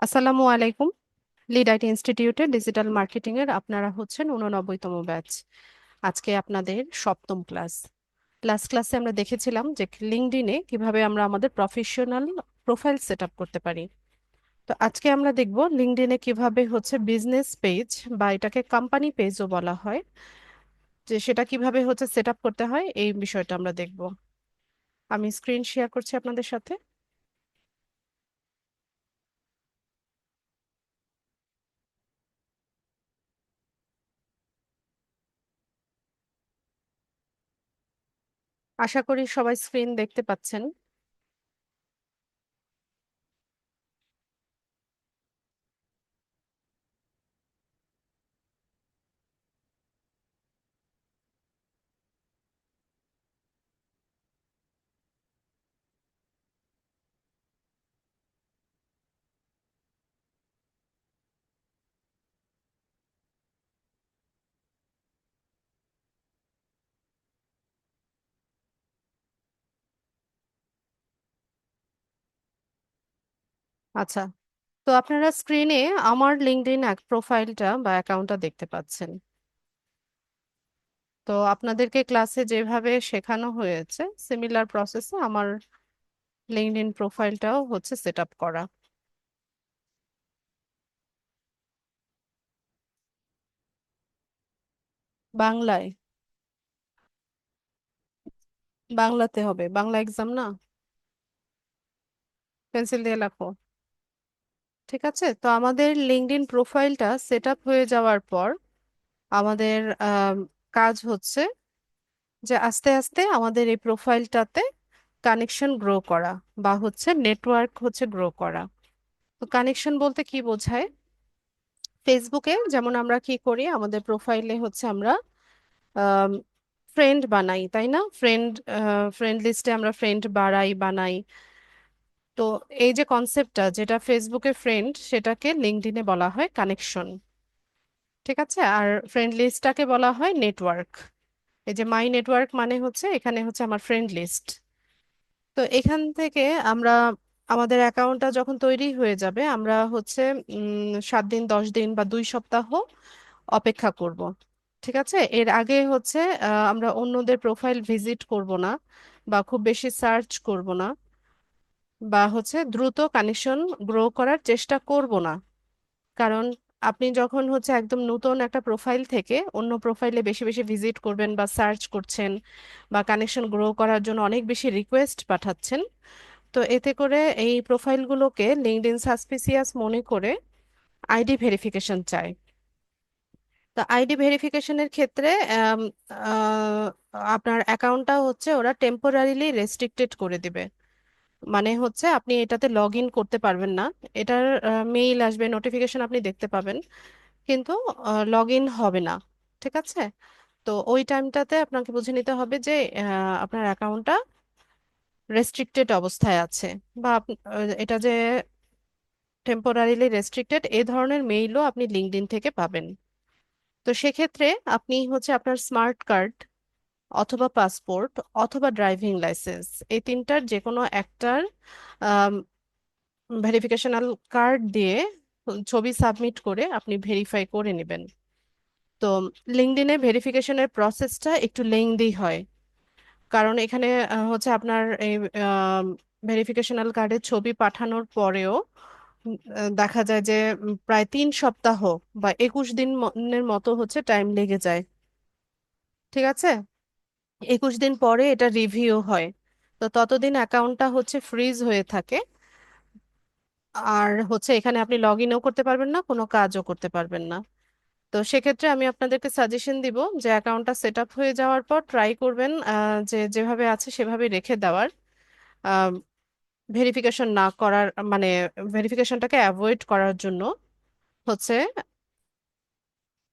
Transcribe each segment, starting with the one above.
আসসালামু আলাইকুম। Lead IT ইনস্টিটিউটে ডিজিটাল মার্কেটিং এর আপনারা হচ্ছেন 89তম ব্যাচ। আজকে আপনাদের সপ্তম ক্লাস। লাস্ট ক্লাসে আমরা দেখেছিলাম যে লিঙ্কডইনে কিভাবে আমরা আমাদের প্রফেশনাল প্রোফাইল সেট আপ করতে পারি। তো আজকে আমরা দেখব লিঙ্কডইনে কিভাবে হচ্ছে বিজনেস পেজ বা এটাকে কোম্পানি পেজও বলা হয়, যে সেটা কিভাবে হচ্ছে সেট আপ করতে হয় এই বিষয়টা আমরা দেখব। আমি স্ক্রিন শেয়ার করছি আপনাদের সাথে। আশা করি সবাই স্ক্রিন দেখতে পাচ্ছেন। আচ্ছা, তো আপনারা স্ক্রিনে আমার লিঙ্কডইন প্রোফাইলটা বা অ্যাকাউন্টটা দেখতে পাচ্ছেন। তো আপনাদেরকে ক্লাসে যেভাবে শেখানো হয়েছে সিমিলার প্রসেসে আমার লিঙ্কডইন প্রোফাইলটাও হচ্ছে সেট আপ করা। বাংলায়, বাংলাতে হবে, বাংলা এক্সাম না। পেন্সিল দিয়ে লেখো। ঠিক আছে, তো আমাদের লিঙ্কডইন প্রোফাইলটা সেট আপ হয়ে যাওয়ার পর আমাদের কাজ হচ্ছে যে আস্তে আস্তে আমাদের এই প্রোফাইলটাতে কানেকশন গ্রো করা বা হচ্ছে নেটওয়ার্ক হচ্ছে গ্রো করা। তো কানেকশন বলতে কি বোঝায়? ফেসবুকে যেমন আমরা কি করি, আমাদের প্রোফাইলে হচ্ছে আমরা ফ্রেন্ড বানাই, তাই না? ফ্রেন্ড লিস্টে আমরা ফ্রেন্ড বানাই। তো এই যে কনসেপ্টটা, যেটা ফেসবুকে ফ্রেন্ড, সেটাকে লিঙ্কডইনে বলা হয় কানেকশন। ঠিক আছে, আর ফ্রেন্ড লিস্টটাকে বলা হয় নেটওয়ার্ক। এই যে মাই নেটওয়ার্ক মানে হচ্ছে এখানে হচ্ছে আমার ফ্রেন্ড লিস্ট। তো এখান থেকে আমরা আমাদের অ্যাকাউন্টটা যখন তৈরি হয়ে যাবে, আমরা হচ্ছে 7 দিন, 10 দিন বা 2 সপ্তাহ অপেক্ষা করব। ঠিক আছে, এর আগে হচ্ছে আমরা অন্যদের প্রোফাইল ভিজিট করব না বা খুব বেশি সার্চ করব না বা হচ্ছে দ্রুত কানেকশন গ্রো করার চেষ্টা করব না। কারণ আপনি যখন হচ্ছে একদম নতুন একটা প্রোফাইল থেকে অন্য প্রোফাইলে বেশি বেশি ভিজিট করবেন বা সার্চ করছেন বা কানেকশন গ্রো করার জন্য অনেক বেশি রিকোয়েস্ট পাঠাচ্ছেন, তো এতে করে এই প্রোফাইলগুলোকে লিঙ্কডইন সাসপিসিয়াস মনে করে আইডি ভেরিফিকেশন চায়। তো আইডি ভেরিফিকেশনের ক্ষেত্রে আম, আহ, আপনার অ্যাকাউন্টটা হচ্ছে ওরা টেম্পোরারিলি রেস্ট্রিক্টেড করে দিবে। মানে হচ্ছে আপনি এটাতে লগ ইন করতে পারবেন না। এটার মেইল আসবে, নোটিফিকেশন আপনি দেখতে পাবেন, কিন্তু লগ ইন হবে না। ঠিক আছে, তো ওই টাইমটাতে আপনাকে বুঝে নিতে হবে যে আপনার অ্যাকাউন্টটা রেস্ট্রিক্টেড অবস্থায় আছে, বা এটা যে টেম্পোরারিলি রেস্ট্রিক্টেড এই ধরনের মেইলও আপনি লিঙ্কডইন থেকে পাবেন। তো সেক্ষেত্রে আপনি হচ্ছে আপনার স্মার্ট কার্ড অথবা পাসপোর্ট অথবা ড্রাইভিং লাইসেন্স, এই তিনটার যে কোনো একটার ভেরিফিকেশনাল কার্ড দিয়ে ছবি সাবমিট করে আপনি ভেরিফাই করে নেবেন। তো লিঙ্কডইনে ভেরিফিকেশনের প্রসেসটা একটু লেংদি হয়, কারণ এখানে হচ্ছে আপনার এই ভেরিফিকেশনাল কার্ডের ছবি পাঠানোর পরেও দেখা যায় যে প্রায় 3 সপ্তাহ বা 21 দিনের মতো হচ্ছে টাইম লেগে যায়। ঠিক আছে, 21 দিন পরে এটা রিভিউ হয়। তো ততদিন অ্যাকাউন্টটা হচ্ছে ফ্রিজ হয়ে থাকে, আর হচ্ছে এখানে আপনি লগ ইনও করতে পারবেন না, কোনো কাজও করতে পারবেন না। তো সেক্ষেত্রে আমি আপনাদেরকে সাজেশন দিব যে অ্যাকাউন্টটা সেট আপ হয়ে যাওয়ার পর ট্রাই করবেন যে যেভাবে আছে সেভাবে রেখে দেওয়ার, ভেরিফিকেশন না করার, মানে ভেরিফিকেশনটাকে অ্যাভয়েড করার জন্য হচ্ছে,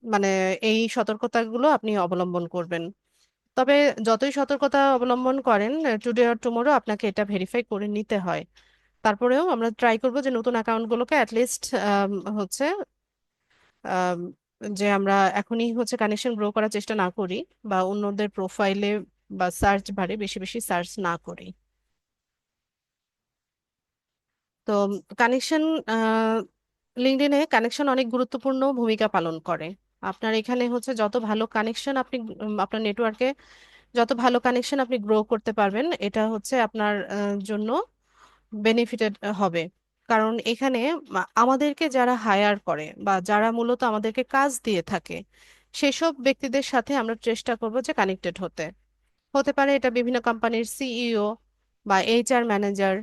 মানে এই সতর্কতাগুলো আপনি অবলম্বন করবেন। তবে যতই সতর্কতা অবলম্বন করেন, টুডে অর টুমোরো আপনাকে এটা ভেরিফাই করে নিতে হয়। তারপরেও আমরা ট্রাই করব যে নতুন অ্যাকাউন্টগুলোকে অ্যাটলিস্ট হচ্ছে আম, যে আমরা এখনই হচ্ছে কানেকশন গ্রো করার চেষ্টা না করি বা অন্যদের প্রোফাইলে বা সার্চ বারে বেশি বেশি সার্চ না করি। তো কানেকশন লিঙ্কডইনে কানেকশন অনেক গুরুত্বপূর্ণ ভূমিকা পালন করে। আপনার এখানে হচ্ছে যত ভালো কানেকশন আপনি আপনার নেটওয়ার্কে যত ভালো কানেকশন আপনি গ্রো করতে পারবেন, এটা হচ্ছে আপনার জন্য বেনিফিটেড হবে। কারণ এখানে আমাদেরকে যারা হায়ার করে বা যারা মূলত আমাদেরকে কাজ দিয়ে থাকে, সেসব ব্যক্তিদের সাথে আমরা চেষ্টা করব যে কানেক্টেড হতে। হতে পারে এটা বিভিন্ন কোম্পানির সিইও বা এইচআর ম্যানেজার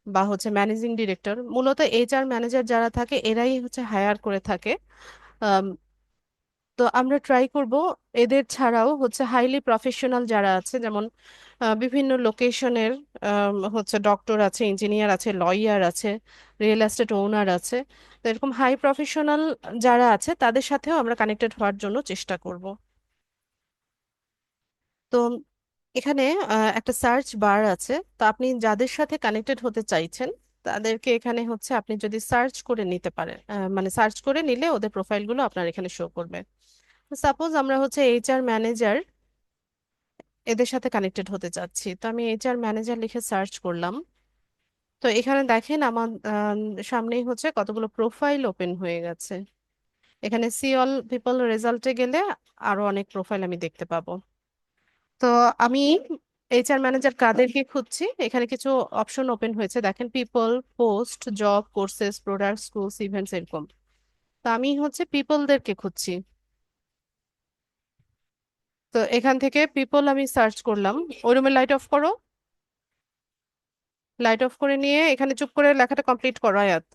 বা হচ্ছে ম্যানেজিং ডিরেক্টর। মূলত এইচআর ম্যানেজার যারা থাকে এরাই হচ্ছে হায়ার করে থাকে। আম, তো আমরা ট্রাই করব এদের ছাড়াও হচ্ছে হাইলি প্রফেশনাল যারা আছে, যেমন বিভিন্ন লোকেশনের হচ্ছে ডক্টর আছে, ইঞ্জিনিয়ার আছে, লয়ার আছে, রিয়েল এস্টেট ওনার আছে। তো এরকম হাই প্রফেশনাল যারা আছে তাদের সাথেও আমরা কানেক্টেড হওয়ার জন্য চেষ্টা করব। তো এখানে একটা সার্চ বার আছে। তো আপনি যাদের সাথে কানেক্টেড হতে চাইছেন তাদেরকে এখানে হচ্ছে আপনি যদি সার্চ করে নিতে পারেন, মানে সার্চ করে নিলে ওদের প্রোফাইলগুলো আপনার এখানে শো করবে। সাপোজ আমরা হচ্ছে এইচআর ম্যানেজার এদের সাথে কানেক্টেড হতে চাচ্ছি, তো আমি এইচআর ম্যানেজার লিখে সার্চ করলাম। তো এখানে দেখেন আমার সামনেই হচ্ছে কতগুলো প্রোফাইল ওপেন হয়ে গেছে। এখানে সি অল পিপল রেজাল্টে গেলে আরো অনেক প্রোফাইল আমি দেখতে পাবো। তো আমি এইচআর ম্যানেজার কাদেরকে খুঁজছি, এখানে কিছু অপশন ওপেন হয়েছে দেখেন, people, post, job, courses, product, schools, events, এরকম। তো আমি হচ্ছে পিপলদেরকে খুঁজছি। তো এখান থেকে পিপল আমি সার্চ করলাম। ওই রুমে লাইট অফ করো। লাইট অফ করে নিয়ে এখানে চুপ করে লেখাটা কমপ্লিট করো আয়াত।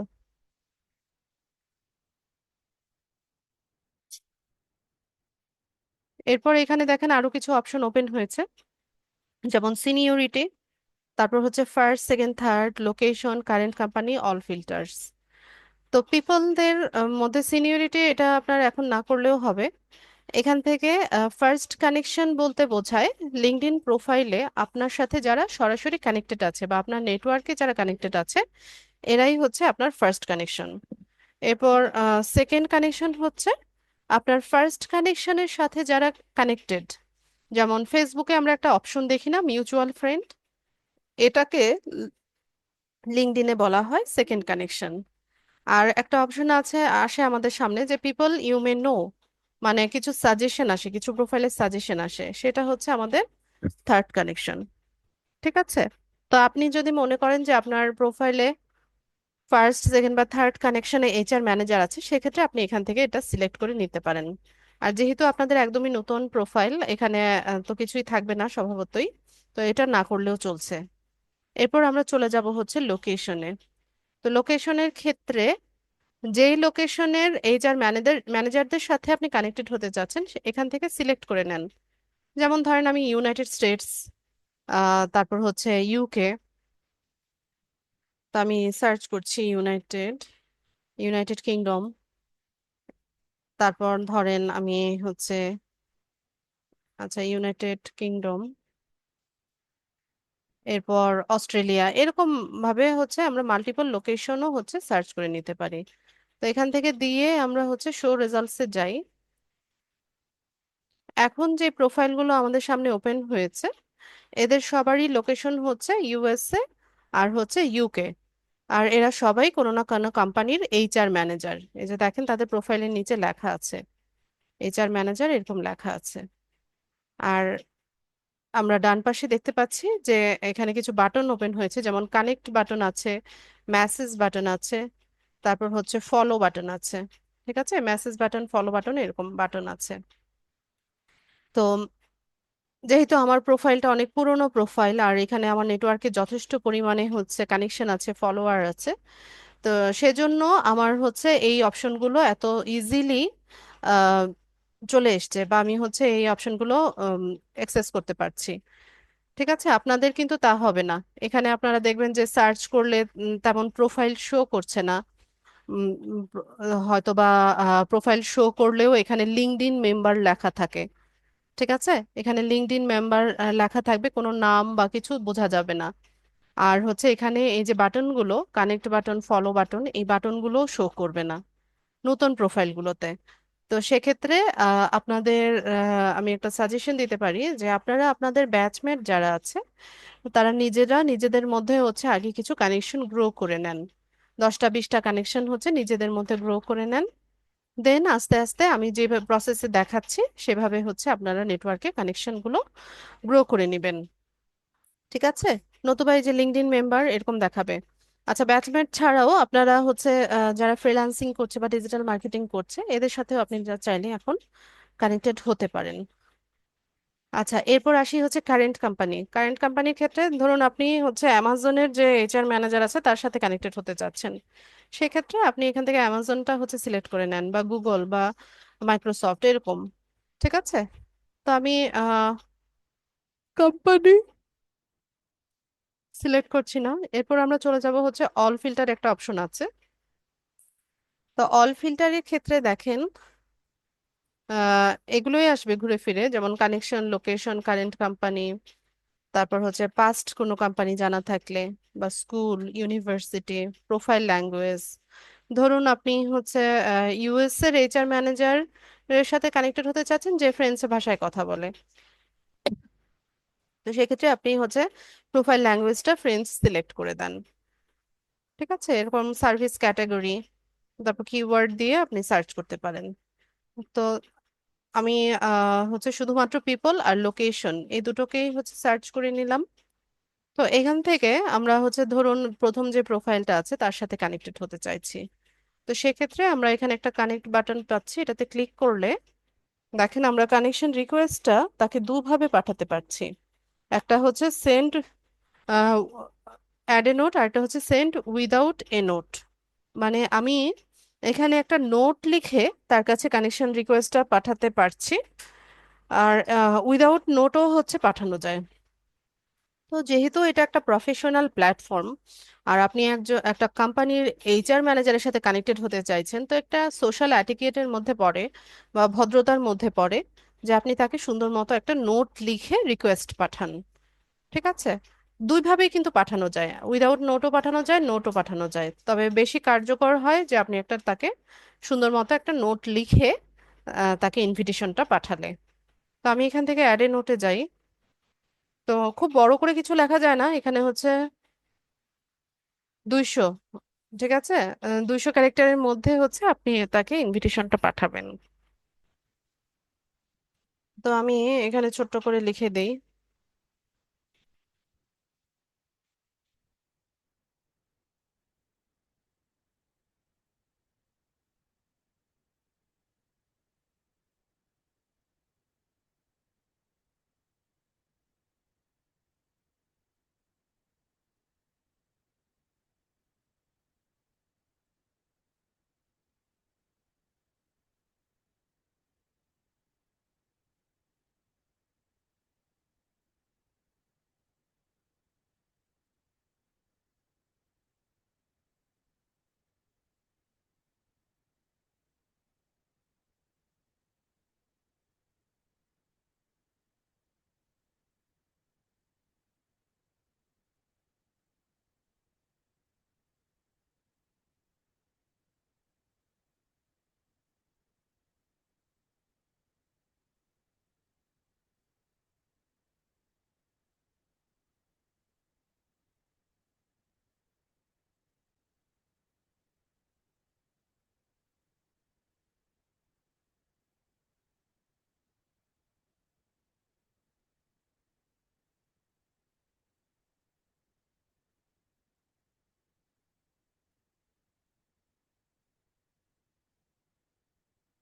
এরপর এখানে দেখেন আরো কিছু অপশন ওপেন হয়েছে, যেমন সিনিয়রিটি, তারপর হচ্ছে first, second, third, location, current company, all filters. তো পিপলদের মধ্যে সিনিয়রিটি এটা আপনার এখন না করলেও হবে। এখান থেকে ফার্স্ট কানেকশন বলতে বোঝায় লিঙ্কডইন প্রোফাইলে আপনার সাথে যারা সরাসরি কানেক্টেড আছে বা আপনার নেটওয়ার্কে যারা কানেক্টেড আছে, এরাই হচ্ছে আপনার ফার্স্ট কানেকশন। এরপর সেকেন্ড কানেকশন হচ্ছে আপনার ফার্স্ট কানেকশনের সাথে যারা কানেক্টেড। যেমন ফেসবুকে আমরা একটা অপশন দেখি না, মিউচুয়াল ফ্রেন্ড, এটাকে লিঙ্কডইনে বলা হয় সেকেন্ড কানেকশন। আর একটা অপশন আছে আসে আমাদের সামনে যে পিপল ইউ মে নো, মানে কিছু সাজেশন আসে, কিছু প্রোফাইলের সাজেশন আসে, সেটা হচ্ছে আমাদের থার্ড কানেকশন। ঠিক আছে। তো আপনি যদি মনে করেন যে আপনার প্রোফাইলে ফার্স্ট, সেকেন্ড বা থার্ড কানেকশনে এইচআর ম্যানেজার আছে, সেক্ষেত্রে আপনি এখান থেকে এটা সিলেক্ট করে নিতে পারেন। আর যেহেতু আপনাদের একদমই নতুন প্রোফাইল, এখানে তো কিছুই থাকবে না স্বভাবতই, তো এটা না করলেও চলছে। এরপর আমরা চলে যাব হচ্ছে লোকেশনে। তো লোকেশনের ক্ষেত্রে যেই লোকেশনের এইচআর ম্যানেজারদের সাথে আপনি কানেক্টেড হতে চাচ্ছেন এখান থেকে সিলেক্ট করে নেন। যেমন ধরেন আমি ইউনাইটেড স্টেটস, তারপর হচ্ছে ইউকে। তো আমি সার্চ করছি ইউনাইটেড, ইউনাইটেড কিংডম। তারপর ধরেন আমি হচ্ছে, আচ্ছা ইউনাইটেড কিংডম, এরপর অস্ট্রেলিয়া, এরকম ভাবে হচ্ছে আমরা মাল্টিপল লোকেশনও হচ্ছে সার্চ করে নিতে পারি। তো এখান থেকে দিয়ে আমরা হচ্ছে শো রেজাল্টসে যাই। এখন যে প্রোফাইলগুলো আমাদের সামনে ওপেন হয়েছে এদের সবারই লোকেশন হচ্ছে ইউএসএ আর হচ্ছে ইউকে। আর এরা সবাই কোনো না কোনো কোম্পানির এইচআর ম্যানেজার। এই যে দেখেন তাদের প্রোফাইলের নিচে লেখা আছে এইচআর ম্যানেজার, এরকম লেখা আছে। আর আমরা ডান পাশে দেখতে পাচ্ছি যে এখানে কিছু বাটন ওপেন হয়েছে, যেমন কানেক্ট বাটন আছে, মেসেজ বাটন আছে, তারপর হচ্ছে ফলো বাটন আছে। ঠিক আছে, মেসেজ বাটন, ফলো বাটন, এরকম বাটন আছে। তো যেহেতু আমার প্রোফাইলটা অনেক পুরনো প্রোফাইল আর এখানে আমার নেটওয়ার্কে যথেষ্ট পরিমাণে হচ্ছে কানেকশন আছে, ফলোয়ার আছে, তো সেজন্য আমার হচ্ছে এই অপশনগুলো এত ইজিলি চলে এসছে বা আমি হচ্ছে এই অপশনগুলো অ্যাক্সেস করতে পারছি। ঠিক আছে, আপনাদের কিন্তু তা হবে না। এখানে আপনারা দেখবেন যে সার্চ করলে তেমন প্রোফাইল শো করছে না। হয়তো বা প্রোফাইল শো করলেও এখানে লিঙ্কডইন মেম্বার লেখা থাকে। ঠিক আছে, এখানে লিঙ্কডইন মেম্বার লেখা থাকবে, কোনো নাম বা কিছু বোঝা যাবে না। আর হচ্ছে এখানে এই যে বাটনগুলো, কানেক্ট বাটন, ফলো বাটন, এই বাটনগুলো শো করবে না নতুন প্রোফাইলগুলোতে। তো সেক্ষেত্রে আপনাদের আমি একটা সাজেশন দিতে পারি যে আপনারা আপনাদের ব্যাচমেট যারা আছে তারা নিজেরা নিজেদের মধ্যে হচ্ছে আগে কিছু কানেকশন গ্রো করে নেন। 10টা 20টা কানেকশন হচ্ছে নিজেদের মধ্যে গ্রো করে নেন। দেন আস্তে আস্তে আমি যে প্রসেসে দেখাচ্ছি সেভাবে হচ্ছে আপনারা নেটওয়ার্কে কানেকশনগুলো গ্রো করে নেবেন। ঠিক আছে? নতুবা এই যে লিঙ্কডইন মেম্বার এরকম দেখাবে। আচ্ছা, ব্যাচমেট ছাড়াও আপনারা হচ্ছে যারা ফ্রিল্যান্সিং করছে বা ডিজিটাল মার্কেটিং করছে এদের সাথেও আপনি চাইলে এখন কানেক্টেড হতে পারেন। আচ্ছা, এরপর আসি হচ্ছে কারেন্ট কোম্পানির ক্ষেত্রে ধরুন আপনি হচ্ছে অ্যামাজনের যে এইচআর ম্যানেজার আছে তার সাথে কানেক্টেড হতে চাচ্ছেন। সেক্ষেত্রে আপনি এখান থেকে অ্যামাজনটা হচ্ছে সিলেক্ট করে নেন, বা গুগল বা মাইক্রোসফট এরকম। ঠিক আছে? তো আমি কোম্পানি সিলেক্ট করছি না। এরপর আমরা চলে যাব হচ্ছে অল ফিল্টার, একটা অপশন আছে। তো অল ফিল্টারের ক্ষেত্রে দেখেন এগুলোই আসবে ঘুরে ফিরে, যেমন কানেকশন, লোকেশন, কারেন্ট কোম্পানি, তারপর হচ্ছে পাস্ট কোনো কোম্পানি জানা থাকলে, বা স্কুল, ইউনিভার্সিটি, প্রোফাইল ল্যাঙ্গুয়েজ। ধরুন আপনি হচ্ছে ইউএস এর এইচআর ম্যানেজার এর সাথে কানেক্টেড হতে চাচ্ছেন যে ফ্রেঞ্চ ভাষায় কথা বলে। তো সেক্ষেত্রে আপনি হচ্ছে প্রোফাইল ল্যাঙ্গুয়েজটা ফ্রেঞ্চ সিলেক্ট করে দেন। ঠিক আছে? এরকম সার্ভিস ক্যাটাগরি, তারপর কিওয়ার্ড দিয়ে আপনি সার্চ করতে পারেন। তো আমি হচ্ছে শুধুমাত্র পিপল আর লোকেশন এই দুটোকেই হচ্ছে সার্চ করে নিলাম। তো এখান থেকে আমরা হচ্ছে ধরুন প্রথম যে প্রোফাইলটা আছে তার সাথে কানেক্টেড হতে চাইছি। তো সেক্ষেত্রে আমরা এখানে একটা কানেক্ট বাটন পাচ্ছি, এটাতে ক্লিক করলে দেখেন আমরা কানেকশন রিকোয়েস্টটা তাকে দুভাবে পাঠাতে পারছি। একটা হচ্ছে সেন্ড অ্যাড এ নোট, আর একটা হচ্ছে সেন্ড উইদাউট এ নোট। মানে আমি এখানে একটা নোট লিখে তার কাছে কানেকশন রিকোয়েস্টটা পাঠাতে পারছি, আর উইদাউট নোটও হচ্ছে পাঠানো যায়। তো যেহেতু এটা একটা প্রফেশনাল প্ল্যাটফর্ম, আর আপনি একটা কোম্পানির এইচআর ম্যানেজারের সাথে কানেক্টেড হতে চাইছেন, তো একটা সোশ্যাল অ্যাটিকেটের মধ্যে পড়ে বা ভদ্রতার মধ্যে পড়ে যে আপনি তাকে সুন্দর মতো একটা নোট লিখে রিকোয়েস্ট পাঠান। ঠিক আছে? দুইভাবেই কিন্তু পাঠানো যায়, উইদাউট নোটও পাঠানো যায়, নোটও পাঠানো যায়, তবে বেশি কার্যকর হয় যে আপনি একটা তাকে সুন্দর মতো একটা নোট লিখে তাকে ইনভিটেশনটা পাঠালে। তো আমি এখান থেকে অ্যাড এ নোটে যাই। তো খুব বড় করে কিছু লেখা যায় না, এখানে হচ্ছে 200। ঠিক আছে? 200 ক্যারেক্টারের মধ্যে হচ্ছে আপনি তাকে ইনভিটেশনটা পাঠাবেন। তো আমি এখানে ছোট্ট করে লিখে দেই।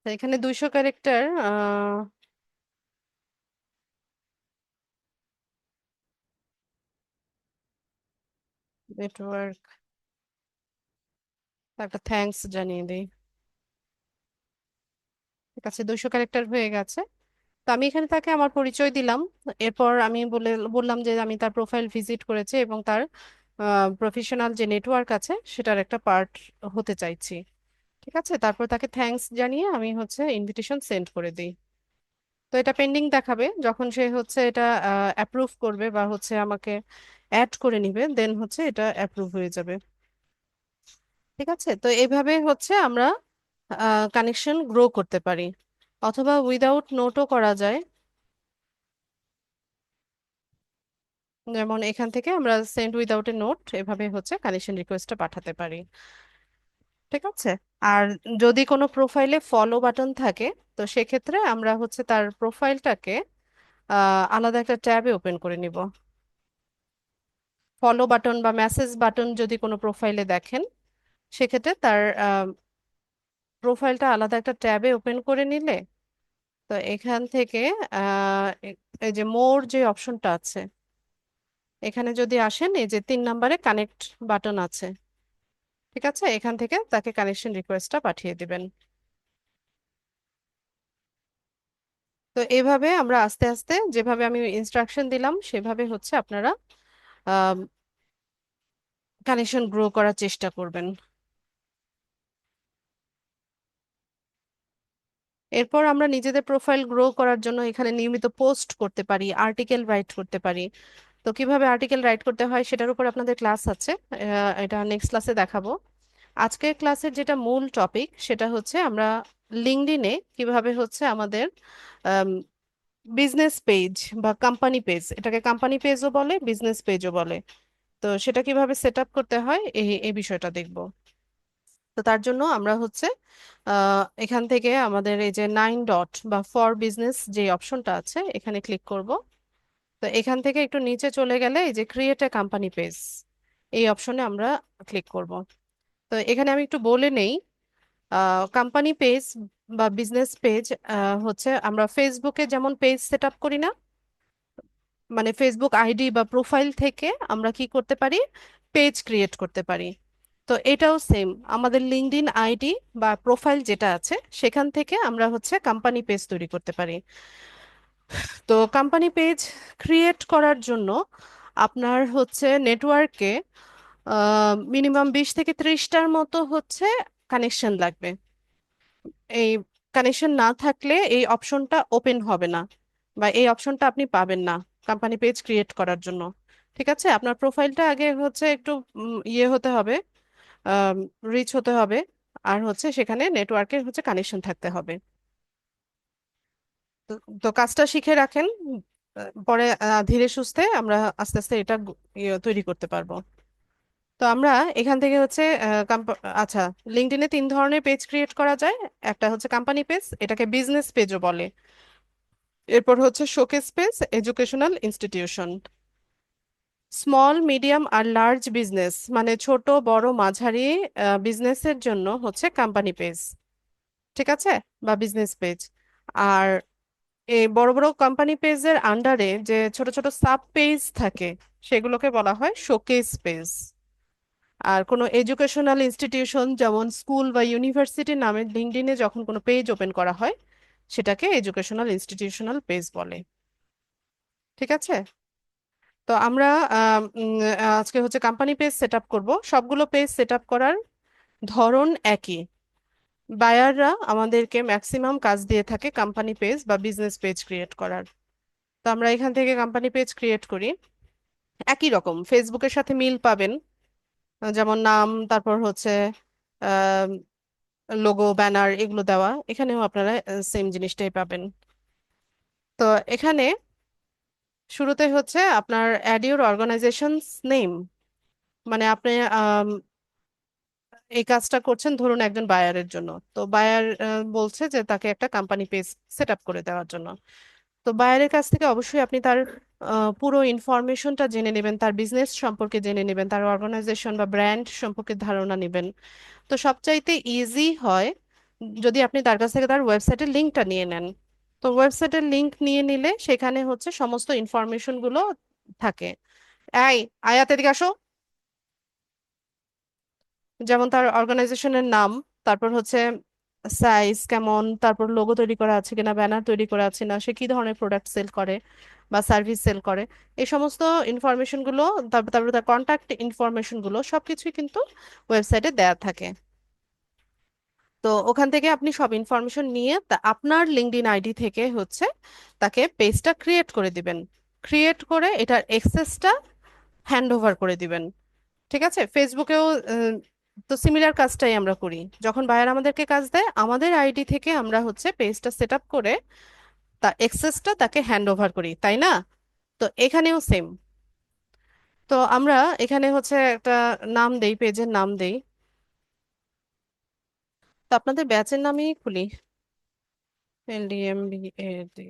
তো এখানে 200 ক্যারেক্টার নেটওয়ার্ক, একটা থ্যাঙ্কস জানিয়ে দিই। ঠিক আছে, 200 ক্যারেক্টার হয়ে গেছে। তো আমি এখানে তাকে আমার পরিচয় দিলাম। এরপর আমি বললাম যে আমি তার প্রোফাইল ভিজিট করেছি এবং তার প্রফেশনাল যে নেটওয়ার্ক আছে সেটার একটা পার্ট হতে চাইছি। ঠিক আছে? তারপর তাকে থ্যাঙ্কস জানিয়ে আমি হচ্ছে ইনভিটেশন সেন্ড করে দিই। তো এটা পেন্ডিং দেখাবে, যখন সে হচ্ছে এটা অ্যাপ্রুভ করবে বা হচ্ছে আমাকে অ্যাড করে নিবে দেন হচ্ছে এটা অ্যাপ্রুভ হয়ে যাবে। ঠিক আছে? তো এইভাবে হচ্ছে আমরা কানেকশন গ্রো করতে পারি, অথবা উইদাউট নোটও করা যায়। যেমন এখান থেকে আমরা সেন্ড উইদাউট এ নোট এভাবে হচ্ছে কানেকশন রিকোয়েস্টটা পাঠাতে পারি। ঠিক আছে। আর যদি কোনো প্রোফাইলে ফলো বাটন থাকে, তো সেক্ষেত্রে আমরা হচ্ছে তার প্রোফাইলটাকে আলাদা একটা ট্যাবে ওপেন করে নিব। ফলো বাটন বা মেসেজ বাটন যদি কোনো প্রোফাইলে দেখেন, সেক্ষেত্রে তার প্রোফাইলটা আলাদা একটা ট্যাবে ওপেন করে নিলে, তো এখান থেকে এই যে মোর যে অপশনটা আছে, এখানে যদি আসেন, এই যে 3 নম্বরে কানেক্ট বাটন আছে, ঠিক আছে, এখান থেকে তাকে কানেকশন রিকোয়েস্টটা পাঠিয়ে দিবেন। তো এইভাবে আমরা আস্তে আস্তে, যেভাবে আমি ইনস্ট্রাকশন দিলাম সেভাবে হচ্ছে আপনারা কানেকশন গ্রো করার চেষ্টা করবেন। এরপর আমরা নিজেদের প্রোফাইল গ্রো করার জন্য এখানে নিয়মিত পোস্ট করতে পারি, আর্টিকেল রাইট করতে পারি। তো কিভাবে আর্টিকেল রাইট করতে হয় সেটার উপর আপনাদের ক্লাস আছে, এটা নেক্সট ক্লাসে দেখাবো। আজকের ক্লাসের যেটা মূল টপিক সেটা হচ্ছে আমরা লিঙ্কডইনে কিভাবে হচ্ছে আমাদের বিজনেস পেজ বা কোম্পানি পেজ, এটাকে কোম্পানি পেজও বলে, বিজনেস পেজও বলে, তো সেটা কিভাবে সেট আপ করতে হয় এই এই বিষয়টা দেখব। তো তার জন্য আমরা হচ্ছে এখান থেকে আমাদের এই যে 9 ডট বা ফর বিজনেস যে অপশনটা আছে এখানে ক্লিক করব। তো এখান থেকে একটু নিচে চলে গেলে এই যে ক্রিয়েট এ কোম্পানি পেজ, এই অপশনে আমরা ক্লিক করব। তো এখানে আমি একটু বলে নেই, কোম্পানি পেজ বা বিজনেস পেজ হচ্ছে আমরা ফেসবুকে যেমন পেজ সেট আপ করি না, মানে ফেসবুক আইডি বা প্রোফাইল থেকে আমরা কি করতে পারি, পেজ ক্রিয়েট করতে পারি। তো এটাও সেম, আমাদের লিঙ্কডইন আইডি বা প্রোফাইল যেটা আছে সেখান থেকে আমরা হচ্ছে কোম্পানি পেজ তৈরি করতে পারি। তো কোম্পানি পেজ ক্রিয়েট করার জন্য আপনার হচ্ছে নেটওয়ার্কে মিনিমাম 20 থেকে 30টার মতো হচ্ছে কানেকশন লাগবে। এই কানেকশন না থাকলে এই অপশনটা ওপেন হবে না, বা এই অপশনটা আপনি পাবেন না কোম্পানি পেজ ক্রিয়েট করার জন্য। ঠিক আছে, আপনার প্রোফাইলটা আগে হচ্ছে একটু ইয়ে হতে হবে, রিচ হতে হবে, আর হচ্ছে সেখানে নেটওয়ার্কের হচ্ছে কানেকশন থাকতে হবে। তো তো কাজটা শিখে রাখেন, পরে ধীরে সুস্থে আমরা আস্তে আস্তে এটা তৈরি করতে পারবো। তো আমরা এখান থেকে হচ্ছে আচ্ছা, লিঙ্কডইনে 3 ধরনের পেজ ক্রিয়েট করা যায়। একটা হচ্ছে কোম্পানি পেজ, এটাকে বিজনেস পেজও বলে। এরপর হচ্ছে showcase page, educational institution. Small medium আর লার্জ বিজনেস মানে ছোট বড় মাঝারি বিজনেসের জন্য হচ্ছে কোম্পানি পেজ, ঠিক আছে, বা বিজনেস পেজ। আর এই বড় বড় কোম্পানি পেজের আন্ডারে যে ছোট ছোট সাব পেজ থাকে সেগুলোকে বলা হয় শোকেস পেজ। আর কোনো এডুকেশনাল ইনস্টিটিউশন যেমন স্কুল বা ইউনিভার্সিটির নামে লিঙ্কডইনে যখন কোনো পেজ ওপেন করা হয় সেটাকে এডুকেশনাল ইনস্টিটিউশনাল পেজ বলে। ঠিক আছে। তো আমরা আজকে হচ্ছে কোম্পানি পেজ সেট আপ করবো। সবগুলো পেজ সেট আপ করার ধরন একই, বায়াররা আমাদেরকে ম্যাক্সিমাম কাজ দিয়ে থাকে কোম্পানি পেজ বা বিজনেস পেজ ক্রিয়েট করার। তো আমরা এখান থেকে কোম্পানি পেজ ক্রিয়েট করি, একই রকম ফেসবুকের সাথে মিল পাবেন, যেমন নাম, তারপর হচ্ছে লোগো, ব্যানার, এগুলো দেওয়া, এখানেও আপনারা সেম জিনিসটাই পাবেন। তো এখানে শুরুতে হচ্ছে আপনার অ্যাড ইউর অর্গানাইজেশনস নেম, মানে আপনি এই কাজটা করছেন ধরুন একজন বায়ারের জন্য। তো বায়ার বলছে যে তাকে একটা কোম্পানি পেজ সেট আপ করে দেওয়ার জন্য। তো বায়ারের কাছ থেকে অবশ্যই আপনি তার পুরো ইনফরমেশনটা জেনে নেবেন, তার বিজনেস সম্পর্কে জেনে নেবেন, তার অর্গানাইজেশন বা ব্র্যান্ড সম্পর্কে ধারণা নেবেন। তো সবচাইতে ইজি হয় যদি আপনি তার কাছ থেকে তার ওয়েবসাইটের লিঙ্কটা নিয়ে নেন। তো ওয়েবসাইটের লিঙ্ক নিয়ে নিলে সেখানে হচ্ছে সমস্ত ইনফরমেশন গুলো থাকে। এই, আয়াত এদিকে আসো। যেমন তার অর্গানাইজেশনের নাম, তারপর হচ্ছে সাইজ কেমন, তারপর লোগো তৈরি করা আছে কিনা, ব্যানার তৈরি করা আছে না, সে কি ধরনের প্রোডাক্ট সেল করে বা সার্ভিস সেল করে, এই সমস্ত ইনফরমেশন গুলো, তারপর তারপর তার কন্ট্যাক্ট ইনফরমেশন গুলো সবকিছুই কিন্তু ওয়েবসাইটে দেয়া থাকে। তো ওখান থেকে আপনি সব ইনফরমেশন নিয়ে আপনার লিঙ্কডইন আইডি থেকে হচ্ছে তাকে পেজটা ক্রিয়েট করে দিবেন। ক্রিয়েট করে এটার অ্যাক্সেসটা হ্যান্ড ওভার করে দিবেন। ঠিক আছে, ফেসবুকেও তো সিমিলার কাজটাই আমরা করি। যখন বায়ার আমাদেরকে কাজ দেয়, আমাদের আইডি থেকে আমরা হচ্ছে পেজটা সেট আপ করে তার অ্যাক্সেসটা তাকে হ্যান্ড ওভার করি, তাই না? তো এখানেও সেম। তো আমরা এখানে হচ্ছে একটা নাম দেই, পেজের নাম দেই। তো আপনাদের ব্যাচের নামেই খুলি, LDMBADCH।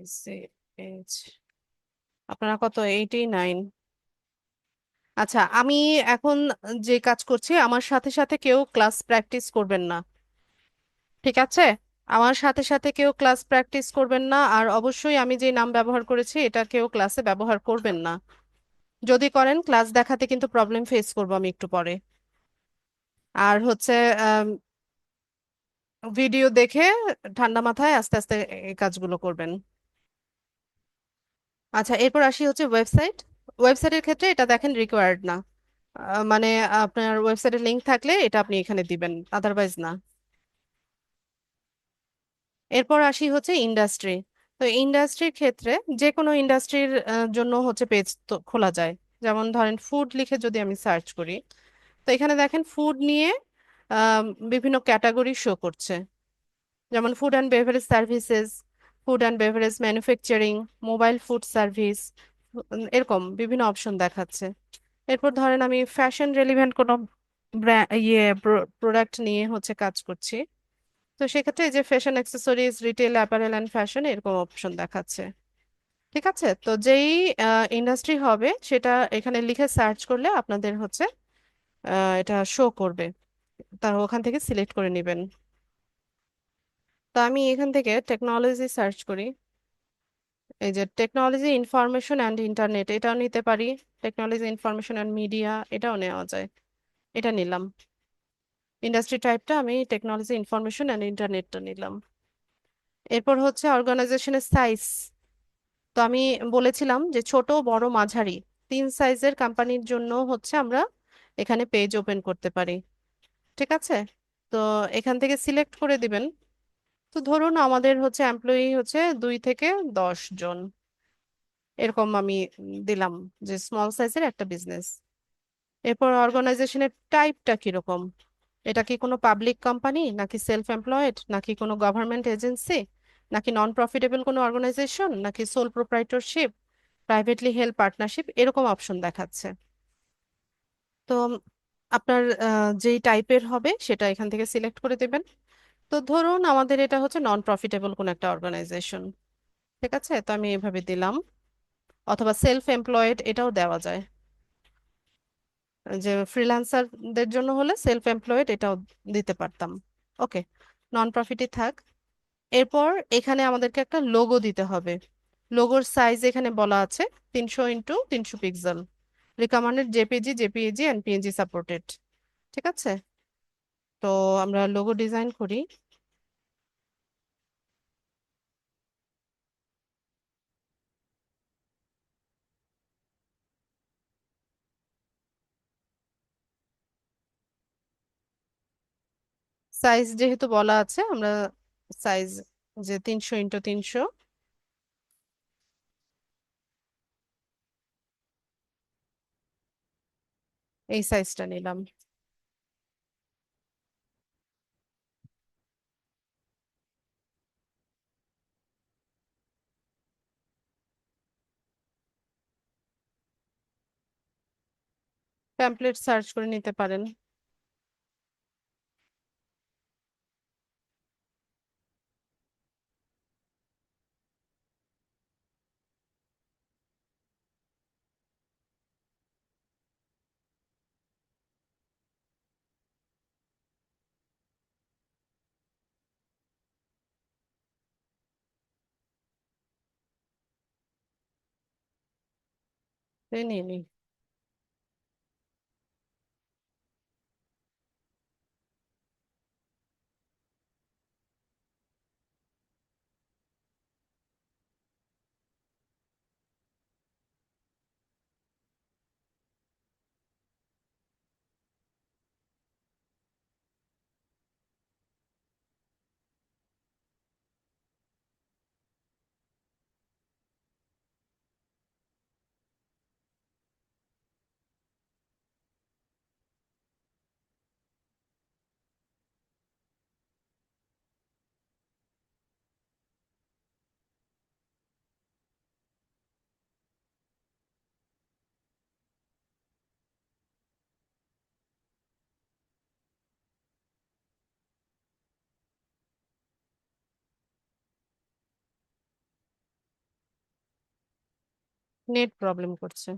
আপনারা কত, 89? আচ্ছা, আমি এখন যে কাজ করছি, আমার সাথে সাথে কেউ ক্লাস প্র্যাকটিস করবেন না, ঠিক আছে? আমার সাথে সাথে কেউ ক্লাস প্র্যাকটিস করবেন না, আর অবশ্যই আমি যে নাম ব্যবহার করেছি এটা কেউ ক্লাসে ব্যবহার করবেন না। যদি করেন ক্লাস দেখাতে কিন্তু প্রবলেম ফেস করবো আমি একটু পরে। আর হচ্ছে ভিডিও দেখে ঠান্ডা মাথায় আস্তে আস্তে এই কাজগুলো করবেন। আচ্ছা, এরপর আসি হচ্ছে ওয়েবসাইট। ওয়েবসাইটের ক্ষেত্রে এটা দেখেন রিকোয়ার্ড না। মানে আপনার ওয়েবসাইটের লিংক থাকলে এটা আপনি এখানে দিবেন, আদারওয়াইজ না। এরপর আসি হচ্ছে ইন্ডাস্ট্রি। তো ইন্ডাস্ট্রির ক্ষেত্রে যে কোনো ইন্ডাস্ট্রির জন্য হচ্ছে পেজ তো খোলা যায়। যেমন ধরেন ফুড লিখে যদি আমি সার্চ করি, তো এখানে দেখেন ফুড নিয়ে আম, বিভিন্ন ক্যাটাগরি শো করছে। যেমন food and beverage services, food and beverage manufacturing, mobile food service, এরকম বিভিন্ন অপশন দেখাচ্ছে। এরপর ধরেন আমি ফ্যাশন রেলিভেন্ট কোনো প্রোডাক্ট নিয়ে হচ্ছে কাজ করছি, তো সেক্ষেত্রে এই যে fashion accessories, retail apparel and fashion, এরকম অপশন দেখাচ্ছে। ঠিক আছে, তো যেই ইন্ডাস্ট্রি হবে সেটা এখানে লিখে সার্চ করলে আপনাদের হচ্ছে এটা শো করবে, তার ওখান থেকে সিলেক্ট করে নেবেন। তো আমি এখান থেকে টেকনোলজি সার্চ করি। এই যে টেকনোলজি ইনফরমেশন অ্যান্ড ইন্টারনেট, এটাও নিতে পারি। টেকনোলজি ইনফরমেশন অ্যান্ড মিডিয়া, এটাও নেওয়া যায়। এটা নিলাম। ইন্ডাস্ট্রি টাইপটা আমি টেকনোলজি ইনফরমেশন অ্যান্ড ইন্টারনেটটা নিলাম। এরপর হচ্ছে অর্গানাইজেশনের সাইজ। তো আমি বলেছিলাম যে ছোট, বড়, মাঝারি, তিন সাইজের কোম্পানির জন্য হচ্ছে আমরা এখানে পেজ ওপেন করতে পারি। ঠিক আছে, তো এখান থেকে সিলেক্ট করে দিবেন। তো ধরুন আমাদের হচ্ছে এমপ্লয়ি হচ্ছে 2 থেকে 10 জন, এরকম আমি দিলাম, যে স্মল সাইজের একটা বিজনেস। এরপর অর্গানাইজেশনের টাইপটা কিরকম, এটা কি কোনো পাবলিক কোম্পানি, নাকি সেলফ এমপ্লয়েড, নাকি কোনো গভর্নমেন্ট এজেন্সি, নাকি নন প্রফিটেবল কোনো অর্গানাইজেশন, নাকি সোল প্রোপ্রাইটরশিপ, প্রাইভেটলি হেল্ড পার্টনারশিপ, এরকম অপশন দেখাচ্ছে। তো আপনার যেই টাইপের হবে সেটা এখান থেকে সিলেক্ট করে দেবেন। তো ধরুন আমাদের এটা হচ্ছে নন প্রফিটেবল কোনো একটা অর্গানাইজেশন। ঠিক আছে, তো আমি এভাবে দিলাম। অথবা সেলফ এমপ্লয়েড, এটাও দেওয়া যায়, যে ফ্রিল্যান্সারদের জন্য হলে সেলফ এমপ্লয়েড এটাও দিতে পারতাম। ওকে, নন প্রফিটই থাক। এরপর এখানে আমাদেরকে একটা লোগো দিতে হবে। লোগোর সাইজ এখানে বলা আছে 300 × 300 pixel, recommended JPG, JPEG and PNG supported. ঠিক আছে, তো আমরা লোগো ডিজাইন করি। সাইজ যেহেতু বলা আছে, আমরা সাইজ যে 300 × 300, এই সাইজটা নিলাম। টেমপ্লেট সার্চ করে নিতে পারেন। এই নিয়ে নিই। নেট প্রবলেম করছে।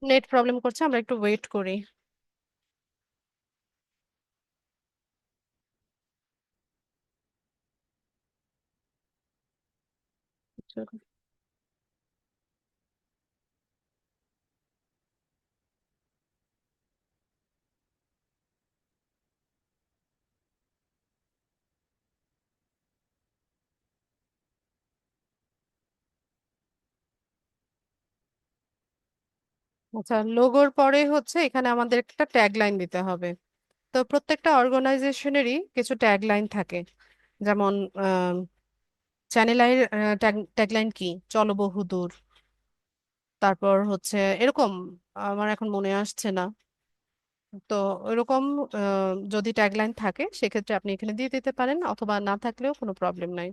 নেট প্রবলেম করছে, আমরা একটু ওয়েট করি। আচ্ছা, লোগোর পরে হচ্ছে এখানে আমাদের একটা ট্যাগলাইন দিতে হবে। তো প্রত্যেকটা অর্গানাইজেশনেরই কিছু ট্যাগলাইন থাকে। যেমন চ্যানেল আইয়ের ট্যাগলাইন কি, চলো বহুদূর। তারপর হচ্ছে এরকম, আমার এখন মনে আসছে না। তো ওইরকম যদি ট্যাগলাইন থাকে সেক্ষেত্রে আপনি এখানে দিয়ে দিতে পারেন, অথবা না থাকলেও কোনো প্রবলেম নাই।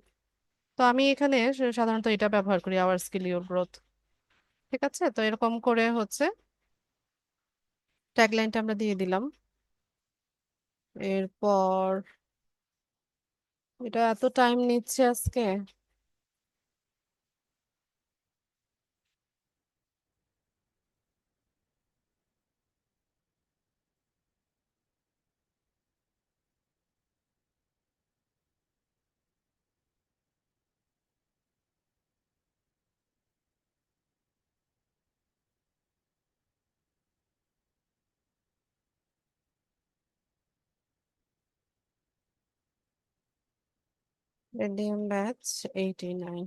তো আমি এখানে সাধারণত এটা ব্যবহার করি, আওয়ার স্কিল ইওর গ্রোথ। ঠিক আছে, তো এরকম করে হচ্ছে ট্যাগলাইনটা আমরা দিয়ে দিলাম। এরপর এটা এত টাইম নিচ্ছে আজকে। Radium batch 89।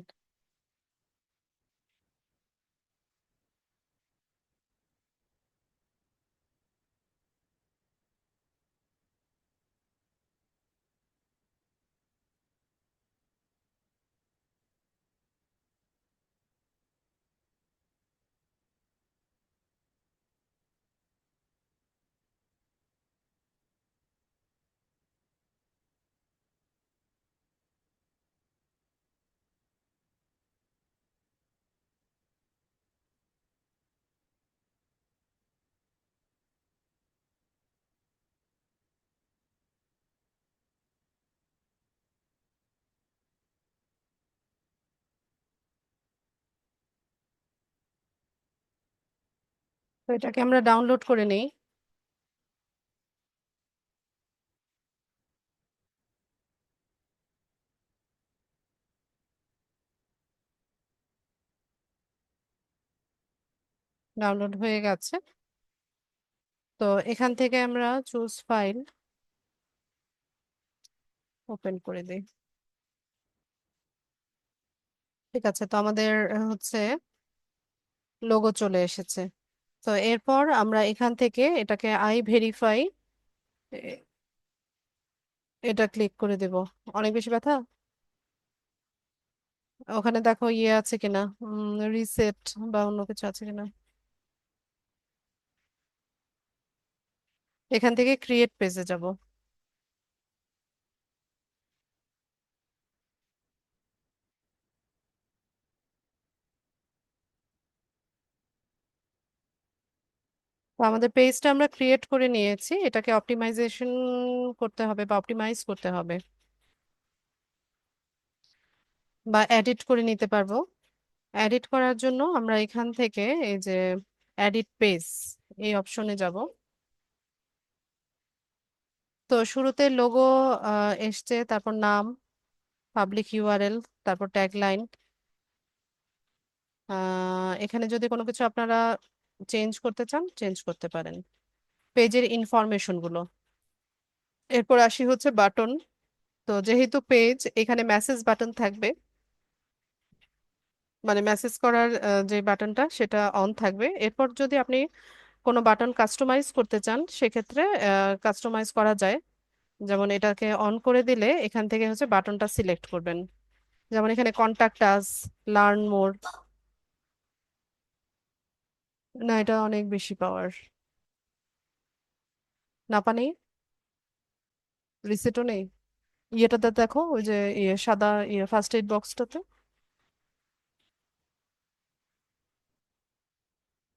তো এটাকে আমরা ডাউনলোড করে নেই। ডাউনলোড হয়ে গেছে। তো এখান থেকে আমরা চুজ ফাইল ওপেন করে দিই। ঠিক আছে, তো আমাদের হচ্ছে লোগো চলে এসেছে। তো এরপর আমরা এখান থেকে এটাকে আই ভেরিফাই, এটা ক্লিক করে দেব। অনেক বেশি ব্যথা, ওখানে দেখো ইয়ে আছে কিনা, রিসেট বা অন্য কিছু আছে কিনা। এখান থেকে ক্রিয়েট পেজে যাব। তো আমাদের পেজটা আমরা ক্রিয়েট করে নিয়েছি, এটাকে অপটিমাইজেশন করতে হবে বা অপটিমাইজ করতে হবে, বা এডিট করে নিতে পারবো। এডিট করার জন্য আমরা এখান থেকে এই যে এডিট পেজ, এই অপশনে যাব। তো শুরুতে লোগো এসছে, তারপর নাম, পাবলিক ইউআরএল, তারপর ট্যাগলাইন। এখানে যদি কোনো কিছু আপনারা চেঞ্জ করতে চান চেঞ্জ করতে পারেন। পেজের ইনফরমেশন গুলো। এরপর আসি হচ্ছে বাটন। তো যেহেতু পেজ, এখানে মেসেজ বাটন থাকবে, মানে মেসেজ করার যে বাটনটা সেটা অন থাকবে। এরপর যদি আপনি কোনো বাটন কাস্টমাইজ করতে চান সেক্ষেত্রে কাস্টমাইজ করা যায়। যেমন এটাকে অন করে দিলে এখান থেকে হচ্ছে বাটনটা সিলেক্ট করবেন। যেমন এখানে কন্টাক্ট আস, লার্ন মোর। না, এটা অনেক বেশি পাওয়ার। নাপা নেই, রিসেটও নেই। ইয়েটাতে দেখো, ওই যে ইয়ে সাদা ইয়ে ফার্স্ট এইড বক্সটাতে,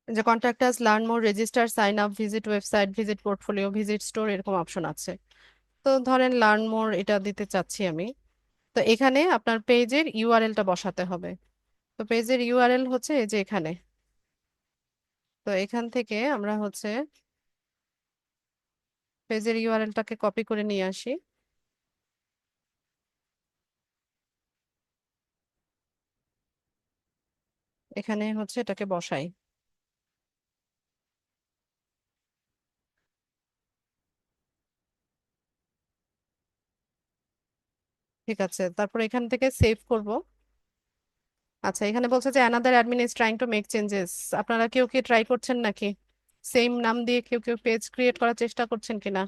যে contact us, learn more, register, sign up, visit website, visit portfolio, visit store, এরকম অপশন আছে। তো ধরেন লার্ন মোর এটা দিতে চাচ্ছি আমি। তো এখানে আপনার পেজের ইউআরএলটা বসাতে হবে। তো পেজের ইউআরএল হচ্ছে এই যে এখানে। তো এখান থেকে আমরা হচ্ছে পেজের ইউআরএলটাকে কপি করে নিয়ে আসি। এখানে হচ্ছে এটাকে বসাই। ঠিক আছে, তারপর এখান থেকে সেভ করব। আচ্ছা, এখানে বলছে যে another admin is trying to make changes. আপনারা কেউ কি ট্রাই করছেন নাকি? সেম নাম দিয়ে কেউ কেউ পেজ ক্রিয়েট করার চেষ্টা করছেন কিনা?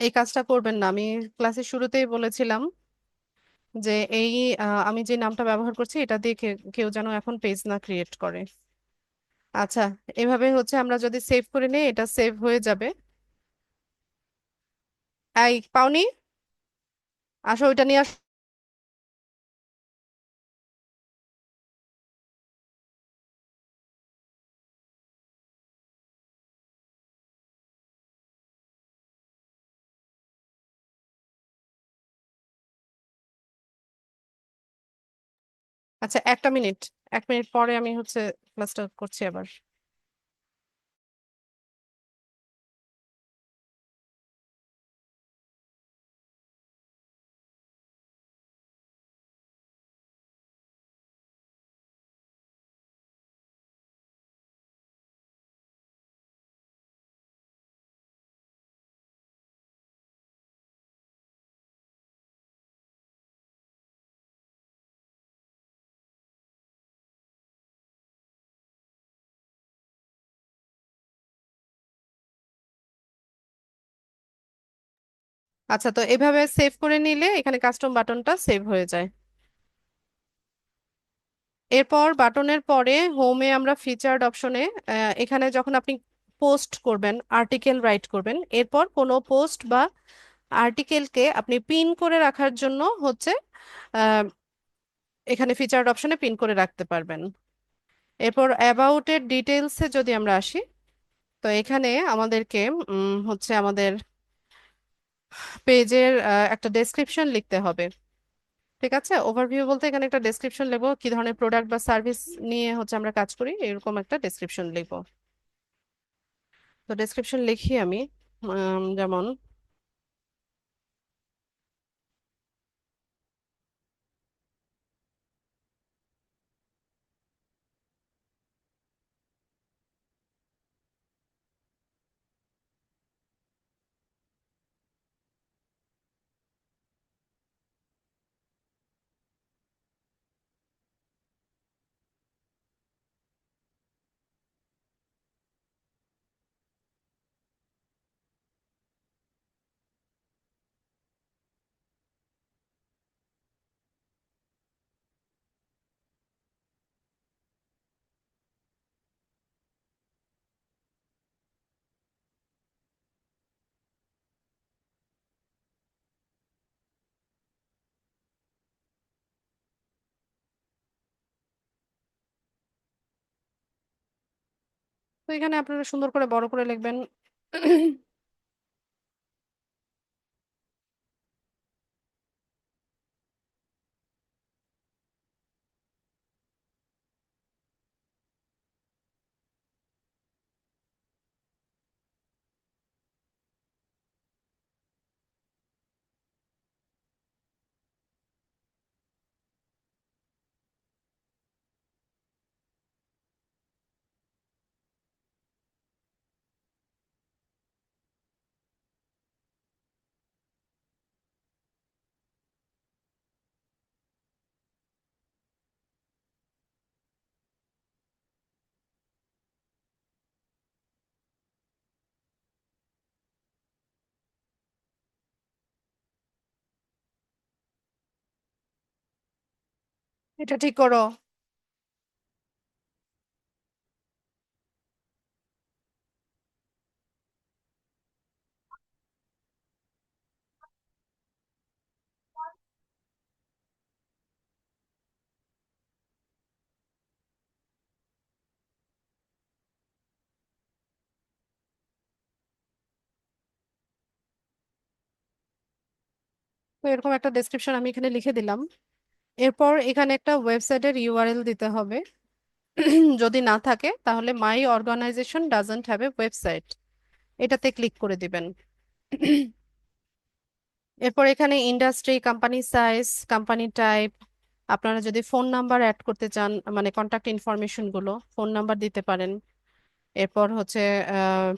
এই কাজটা করবেন না। আমি ক্লাসের শুরুতেই বলেছিলাম যে এই আমি যে নামটা ব্যবহার করছি এটা দিয়ে কেউ যেন এখন পেজ না ক্রিয়েট করে। আচ্ছা, এভাবে হচ্ছে আমরা যদি সেভ করে নিই এটা সেভ হয়ে যাবে। এই পাওনি, আসো ওইটা নিয়ে আসো। আচ্ছা, একটা মিনিট, 1 মিনিট পরে আমি হচ্ছে ক্লাসটা করছি আবার। আচ্ছা, তো এভাবে সেভ করে নিলে এখানে কাস্টম বাটনটা সেভ হয়ে যায়। এরপর বাটনের পরে হোমে আমরা ফিচার্ড অপশনে, এখানে যখন আপনি পোস্ট করবেন, আর্টিকেল রাইট করবেন, এরপর কোনো পোস্ট বা আর্টিকেলকে আপনি পিন করে রাখার জন্য হচ্ছে আহ, এখানে ফিচার্ড অপশনে পিন করে রাখতে পারবেন। এরপর অ্যাবাউট এর ডিটেলসে যদি আমরা আসি, তো এখানে আমাদেরকে হচ্ছে আমাদের পেজের একটা ডেসক্রিপশন লিখতে হবে। ঠিক আছে, ওভারভিউ বলতে এখানে একটা ডেসক্রিপশন লিখবো, কি ধরনের প্রোডাক্ট বা সার্ভিস নিয়ে হচ্ছে আমরা কাজ করি, এরকম একটা ডেসক্রিপশন লিখবো। তো ডেসক্রিপশন লিখি আমি, যেমন তো এখানে আপনারা সুন্দর করে বড় করে লিখবেন। এটা ঠিক করো। তো এরকম একটা ডেসক্রিপশন আমি এখানে লিখে দিলাম। এরপর এখানে একটা ওয়েবসাইটের ইউআরএল দিতে হবে। যদি না থাকে তাহলে my organization doesn't have a website, এটাতে ক্লিক করে দিবেন। এরপর এখানে industry, company size, company type, আপনারা যদি ফোন নাম্বার অ্যাড করতে চান, মানে কন্ট্যাক্ট ইনফরমেশন গুলো ফোন নাম্বার দিতে পারেন। এরপর হচ্ছে আহ,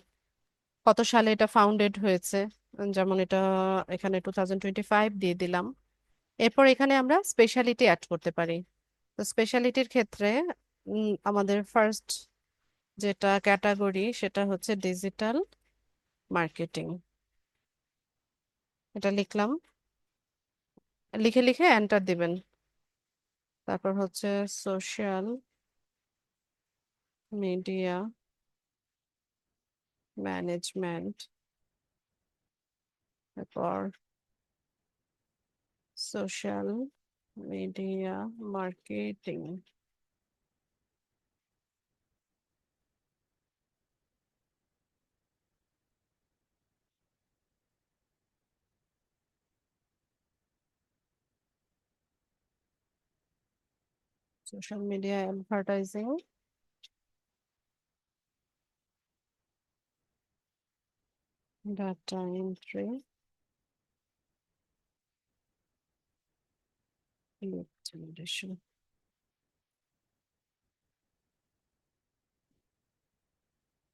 কত সালে এটা ফাউন্ডেড হয়েছে, যেমন এটা এখানে 2025 দিয়ে দিলাম। এরপর এখানে আমরা স্পেশালিটি অ্যাড করতে পারি। তো স্পেশালিটির ক্ষেত্রে আমাদের ফার্স্ট যেটা ক্যাটাগরি সেটা হচ্ছে ডিজিটাল মার্কেটিং, এটা লিখলাম। লিখে লিখে এন্টার দিবেন। তারপর হচ্ছে সোশ্যাল মিডিয়া ম্যানেজমেন্ট, তারপর social media marketing. Social media advertising, data entry, lead generation.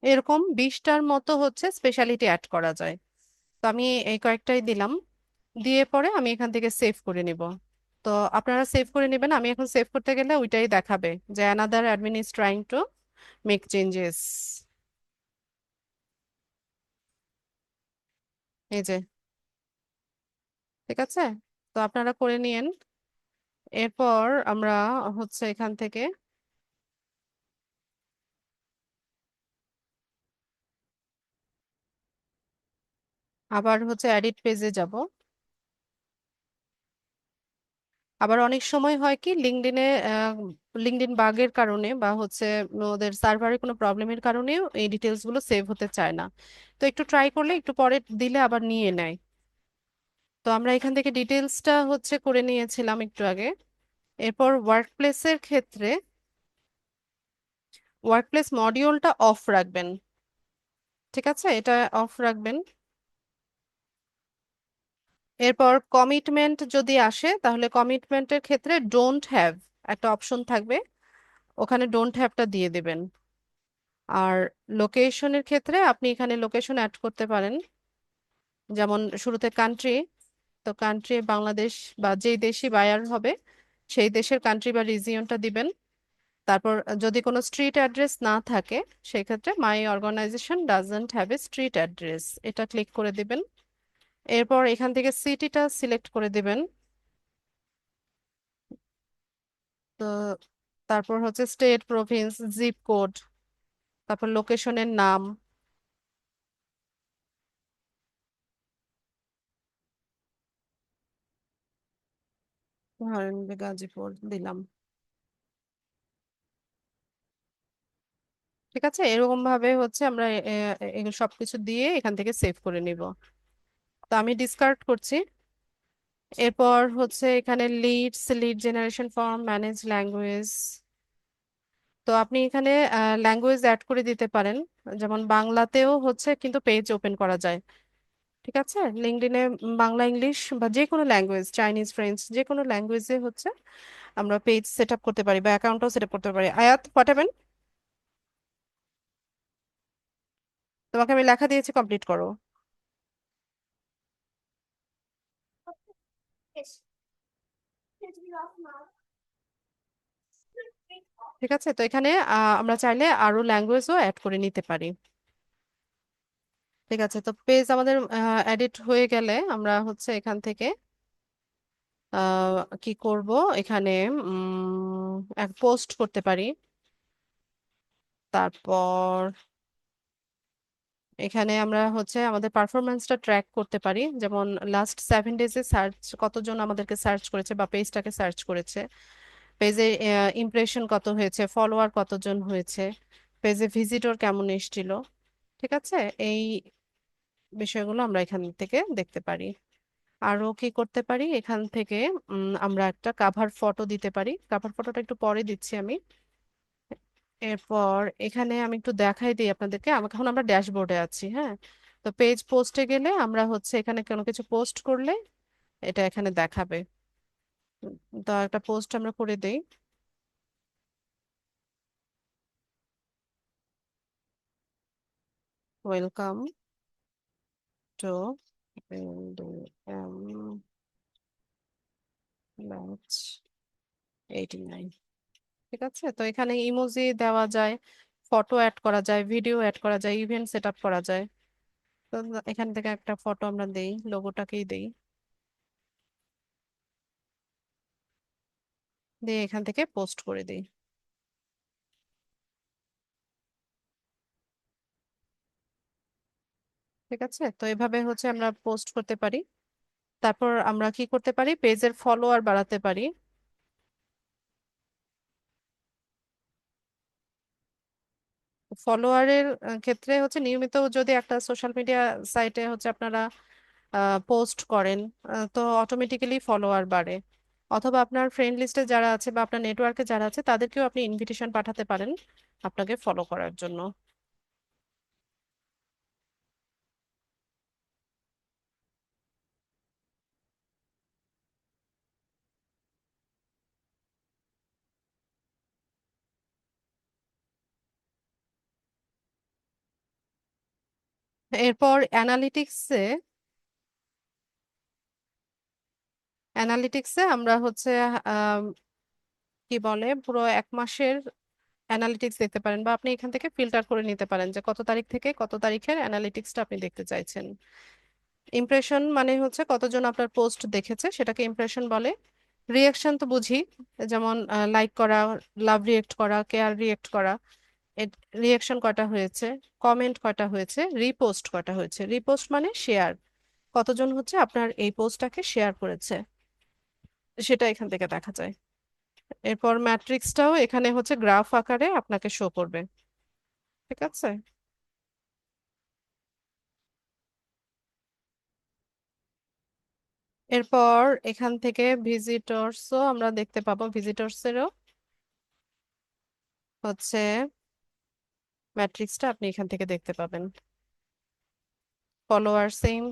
এরকম 20টার মতো হচ্ছে স্পেশালিটি অ্যাড করা যায়। তো আমি এই কয়েকটাই দিলাম। দিয়ে পরে আমি এখান থেকে সেভ করে নিব। তো আপনারা সেভ করে নেবেন। আমি এখন সেভ করতে গেলে ওইটাই দেখাবে যে another admin is trying to make changes. এই যে, ঠিক আছে। তো আপনারা করে নিয়েন। এরপর আমরা হচ্ছে এখান থেকে আবার হচ্ছে এডিট পেজে যাব। আবার অনেক সময় হয় কি লিঙ্কডইনে, লিঙ্কডইন বাগের কারণে বা হচ্ছে ওদের সার্ভারের কোনো প্রবলেমের কারণেও এই ডিটেলস গুলো সেভ হতে চায় না। তো একটু ট্রাই করলে একটু পরে দিলে আবার নিয়ে নেয়। তো আমরা এখান থেকে ডিটেলসটা হচ্ছে করে নিয়েছিলাম একটু আগে। এরপর ওয়ার্কপ্লেসের ক্ষেত্রে ওয়ার্কপ্লেস মডিউলটা অফ রাখবেন। ঠিক আছে, এটা অফ রাখবেন। এরপর কমিটমেন্ট যদি আসে তাহলে কমিটমেন্টের ক্ষেত্রে ডোন্ট হ্যাভ একটা অপশন থাকবে, ওখানে ডোন্ট হ্যাভটা দিয়ে দেবেন। আর লোকেশনের ক্ষেত্রে আপনি এখানে লোকেশন অ্যাড করতে পারেন, যেমন শুরুতে কান্ট্রি। তো কান্ট্রি বাংলাদেশ বা যেই দেশি বায়ার হবে সেই দেশের কান্ট্রি বা রিজিয়নটা দিবেন। তারপর যদি কোনো স্ট্রিট অ্যাড্রেস না থাকে সেক্ষেত্রে my organization doesn't have a street address, এটা ক্লিক করে দিবেন। এরপর এখান থেকে সিটিটা সিলেক্ট করে দিবেন। তো তারপর হচ্ছে স্টেট, প্রভিন্স, জিপ কোড, তারপর লোকেশনের নাম। ধরেন যে গাজীপুর দিলাম। ঠিক আছে, এরকম ভাবে হচ্ছে আমরা এগুলো সবকিছু দিয়ে এখান থেকে সেভ করে নিব। তো আমি ডিসকার্ড করছি। এরপর হচ্ছে এখানে lead generation form, manage language. তো আপনি এখানে ল্যাঙ্গুয়েজ অ্যাড করে দিতে পারেন, যেমন বাংলাতেও হচ্ছে কিন্তু পেজ ওপেন করা যায়। ঠিক আছে, লিঙ্কডইনে বাংলা, ইংলিশ বা যে কোনো ল্যাঙ্গুয়েজ, চাইনিজ, ফ্রেঞ্চ, যে কোনো ল্যাঙ্গুয়েজে হচ্ছে আমরা পেজ সেট আপ করতে পারি বা অ্যাকাউন্টও সেট আপ করতে পারি। আয়াত পাঠাবেন, তোমাকে আমি লেখা দিয়েছি, কমপ্লিট করো। ঠিক আছে, তো এখানে আমরা চাইলে আরো ল্যাঙ্গুয়েজও অ্যাড করে নিতে পারি। ঠিক আছে, তো পেজ আমাদের এডিট হয়ে গেলে আমরা হচ্ছে এখান থেকে কি করব, এখানে এক পোস্ট করতে পারি। তারপর এখানে আমরা হচ্ছে আমাদের পারফরমেন্সটা ট্র্যাক করতে পারি, যেমন লাস্ট 7 ডেজে সার্চ কতজন আমাদেরকে সার্চ করেছে বা পেজটাকে সার্চ করেছে, পেজে ইমপ্রেশন কত হয়েছে, ফলোয়ার কতজন হয়েছে, পেজে ভিজিটর কেমন এসেছিল। ঠিক আছে, এই বিষয়গুলো আমরা এখান থেকে দেখতে পারি। আরো কি করতে পারি এখান থেকে, আমরা একটা কাভার ফটো দিতে পারি। কাভার ফটোটা একটু পরে দিচ্ছি আমি। এরপর এখানে আমি একটু দেখাই দিই আপনাদেরকে, আমাকে এখন আমরা ড্যাশবোর্ডে আছি, হ্যাঁ। তো পেজ পোস্টে গেলে আমরা হচ্ছে এখানে কোনো কিছু পোস্ট করলে এটা এখানে দেখাবে। তো একটা পোস্ট আমরা করে দেই। Welcome to batch 89। ঠিক আছে, তো এখানে ইমোজি দেওয়া যায়, ফটো অ্যাড করা যায়, ভিডিও অ্যাড করা যায়, ইভেন্ট সেট আপ করা যায়। তো এখান থেকে একটা ফটো আমরা দেই, লোগোটাকেই দেই, দিয়ে এখান থেকে পোস্ট করে দিই। ঠিক আছে, তো এভাবে হচ্ছে আমরা পোস্ট করতে পারি। তারপর আমরা কি করতে পারি, পেজের ফলোয়ার বাড়াতে পারি। ফলোয়ারের ক্ষেত্রে হচ্ছে নিয়মিত যদি একটা সোশ্যাল মিডিয়া সাইটে হচ্ছে আপনারা পোস্ট করেন, তো অটোমেটিক্যালি ফলোয়ার বাড়ে। অথবা আপনার ফ্রেন্ড লিস্টে যারা আছে বা আপনার নেটওয়ার্কে যারা আছে তাদেরকেও আপনি ইনভিটেশন পাঠাতে পারেন আপনাকে ফলো করার জন্য। এরপর অ্যানালিটিক্সে আমরা হচ্ছে আহ, কি বলে পুরো 1 মাসের অ্যানালিটিক্স দেখতে পারেন, বা আপনি এখান থেকে ফিল্টার করে নিতে পারেন যে কত তারিখ থেকে কত তারিখের অ্যানালিটিক্সটা আপনি দেখতে চাইছেন। ইমপ্রেশন মানে হচ্ছে কতজন আপনার পোস্ট দেখেছে, সেটাকে ইমপ্রেশন বলে। রিয়াকশন তো বুঝি, যেমন লাইক করা, লাভ রিয়েক্ট করা, কেয়ার রিয়েক্ট করা, রিয়াকশন কয়টা হয়েছে, কমেন্ট কয়টা হয়েছে, রিপোস্ট কয়টা হয়েছে। রিপোস্ট মানে শেয়ার, কতজন হচ্ছে আপনার এই পোস্টটাকে শেয়ার করেছে, সেটা এখান থেকে দেখা যায়। এরপর ম্যাট্রিক্সটাও এখানে হচ্ছে গ্রাফ আকারে আপনাকে শো করবে। ঠিক আছে, এরপর এখান থেকে ভিজিটরসও আমরা দেখতে পাবো। ভিজিটরসেরও হচ্ছে ম্যাট্রিক্সটা আপনি এখান থেকে দেখতে পাবেন। ফলোয়ার সেম,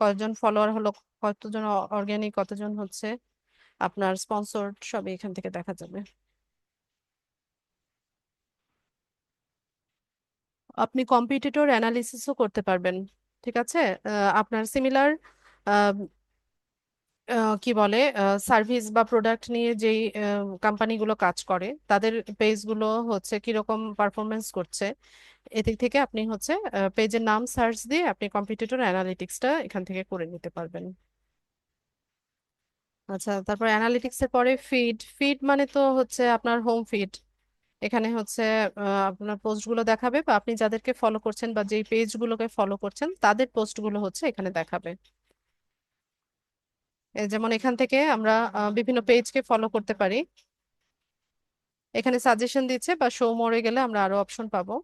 কতজন ফলোয়ার হলো, কতজন অর্গানিক, কতজন হচ্ছে আপনার স্পন্সরড, সবই এখান থেকে দেখা যাবে। আপনি কম্পিটিটর অ্যানালিসিসও করতে পারবেন। ঠিক আছে, আপনার সিমিলার কি বলে সার্ভিস বা প্রোডাক্ট নিয়ে যেই কোম্পানিগুলো কাজ করে তাদের পেজগুলো হচ্ছে কিরকম পারফরমেন্স করছে, এদিক থেকে আপনি হচ্ছে পেজের নাম সার্চ দিয়ে আপনি কম্পিটিটর অ্যানালিটিক্সটা এখান থেকে করে নিতে পারবেন। আচ্ছা, তারপর অ্যানালিটিক্স এর পরে ফিড। ফিড মানে তো হচ্ছে আপনার হোম ফিড। এখানে হচ্ছে আপনার পোস্টগুলো দেখাবে, বা আপনি যাদেরকে ফলো করছেন বা যেই পেজগুলোকে ফলো করছেন তাদের পোস্টগুলো হচ্ছে এখানে দেখাবে। যেমন এখান থেকে আমরা বিভিন্ন পেজকে ফলো করতে পারি। এখানে সাজেশন দিচ্ছে, বা শো মোরে গেলে আমরা আরো অপশন পাবো।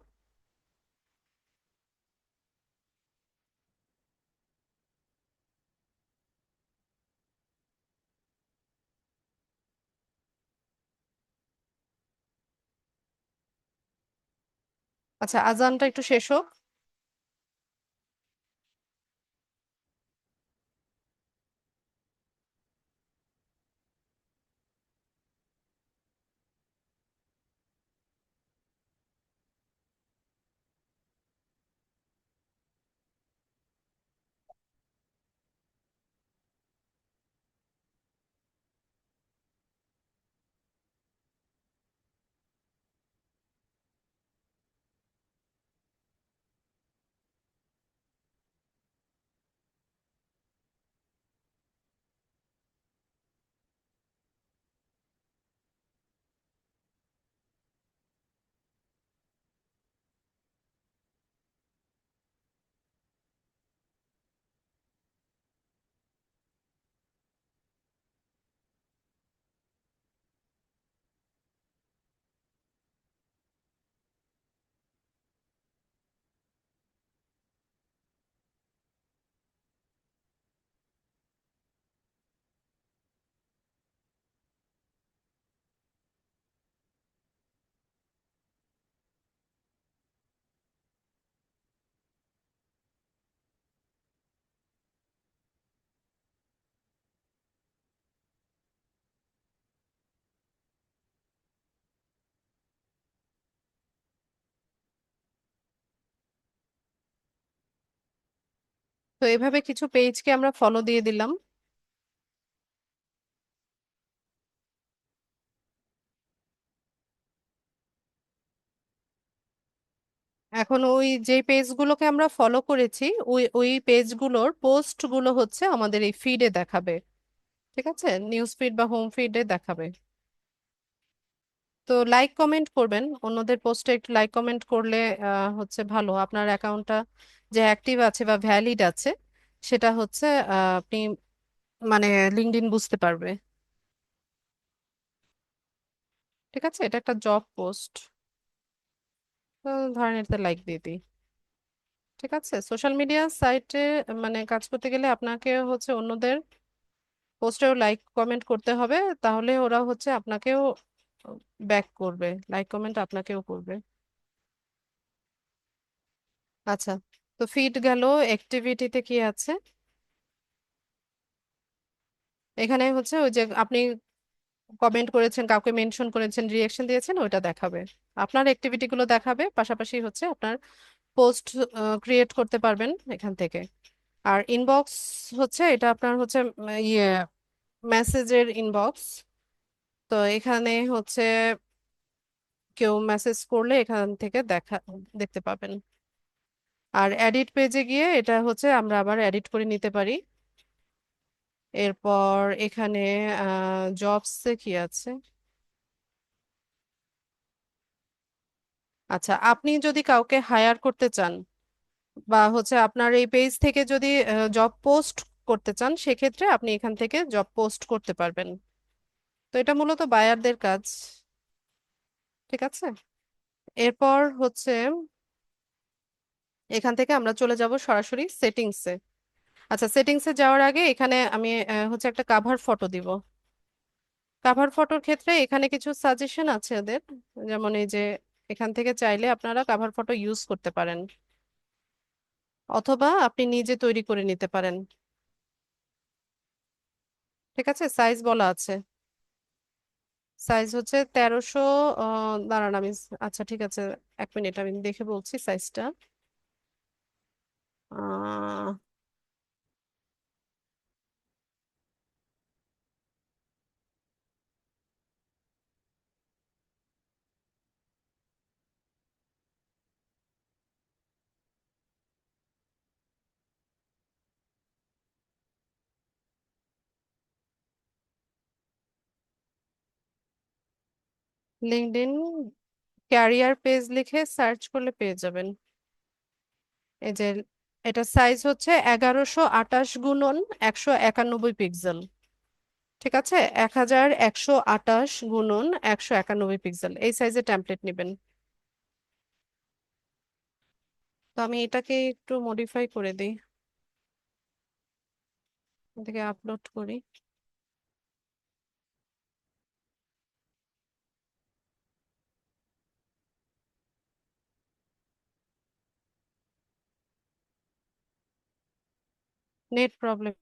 আচ্ছা, আজানটা একটু শেষ হোক। তো এভাবে কিছু পেজকে আমরা ফলো দিয়ে দিলাম। এখন ওই যে পেজগুলোকে আমরা ফলো করেছি, ওই ওই পেজগুলোর পোস্টগুলো হচ্ছে আমাদের এই ফিডে দেখাবে। ঠিক আছে, নিউজ ফিড বা হোম ফিডে দেখাবে। তো লাইক কমেন্ট করবেন, অন্যদের পোস্টে একটু লাইক কমেন্ট করলে হচ্ছে ভালো, আপনার অ্যাকাউন্টটা যে অ্যাক্টিভ আছে বা ভ্যালিড আছে সেটা হচ্ছে আপনি মানে লিঙ্কডইন বুঝতে পারবে। ঠিক আছে, এটা একটা জব পোস্ট, তো ধরেন এটাতে লাইক দিয়ে দিই। ঠিক আছে, সোশ্যাল মিডিয়া সাইটে মানে কাজ করতে গেলে আপনাকে হচ্ছে অন্যদের পোস্টেও লাইক কমেন্ট করতে হবে, তাহলে ওরা হচ্ছে আপনাকেও ব্যাক করবে, লাইক কমেন্ট আপনাকেও করবে। আচ্ছা, তো ফিড গেল। অ্যাক্টিভিটিতে কি আছে? এখানে হচ্ছে ওই যে আপনি কমেন্ট করেছেন, কাউকে মেনশন করেছেন, রিয়েকশন দিয়েছেন, ওইটা দেখাবে, আপনার অ্যাক্টিভিটি গুলো দেখাবে, পাশাপাশি হচ্ছে আপনার পোস্ট ক্রিয়েট করতে পারবেন এখান থেকে। আর ইনবক্স হচ্ছে এটা আপনার হচ্ছে ইয়ে মেসেজের ইনবক্স। তো এখানে হচ্ছে কেউ মেসেজ করলে এখান থেকে দেখতে পাবেন। আর এডিট পেজে গিয়ে এটা হচ্ছে আমরা আবার এডিট করে নিতে পারি। এরপর এখানে জবসে কি আছে? আচ্ছা, আপনি যদি কাউকে হায়ার করতে চান বা হচ্ছে আপনার এই পেজ থেকে যদি জব পোস্ট করতে চান, সেক্ষেত্রে আপনি এখান থেকে জব পোস্ট করতে পারবেন। তো এটা মূলত বায়ারদের কাজ। ঠিক আছে, এরপর হচ্ছে এখান থেকে আমরা চলে যাব সরাসরি সেটিংসে। আচ্ছা, সেটিংসে যাওয়ার আগে এখানে আমি হচ্ছে একটা কাভার ফটো দিব। কাভার ফটোর ক্ষেত্রে এখানে কিছু সাজেশন আছে ওদের, যেমন এই যে এখান থেকে চাইলে আপনারা কাভার ফটো ইউজ করতে পারেন, অথবা আপনি নিজে তৈরি করে নিতে পারেন। ঠিক আছে, সাইজ বলা আছে। সাইজ হচ্ছে 1300। দাঁড়ান আমি আচ্ছা ঠিক আছে, এক মিনিট আমি দেখে বলছি সাইজটা। লিঙ্কডইন ক্যারিয়ার পেজ লিখে সার্চ করলে পেয়ে যাবেন। এই যে এটা সাইজ হচ্ছে 1128 গুণন 191 পিক্সেল। ঠিক আছে, 1128 গুণন 191 পিক্সেল, এই সাইজে টেমপ্লেট নেবেন। তো আমি এটাকে একটু মডিফাই করে দিই, এটাকে আপলোড করি। Net problem.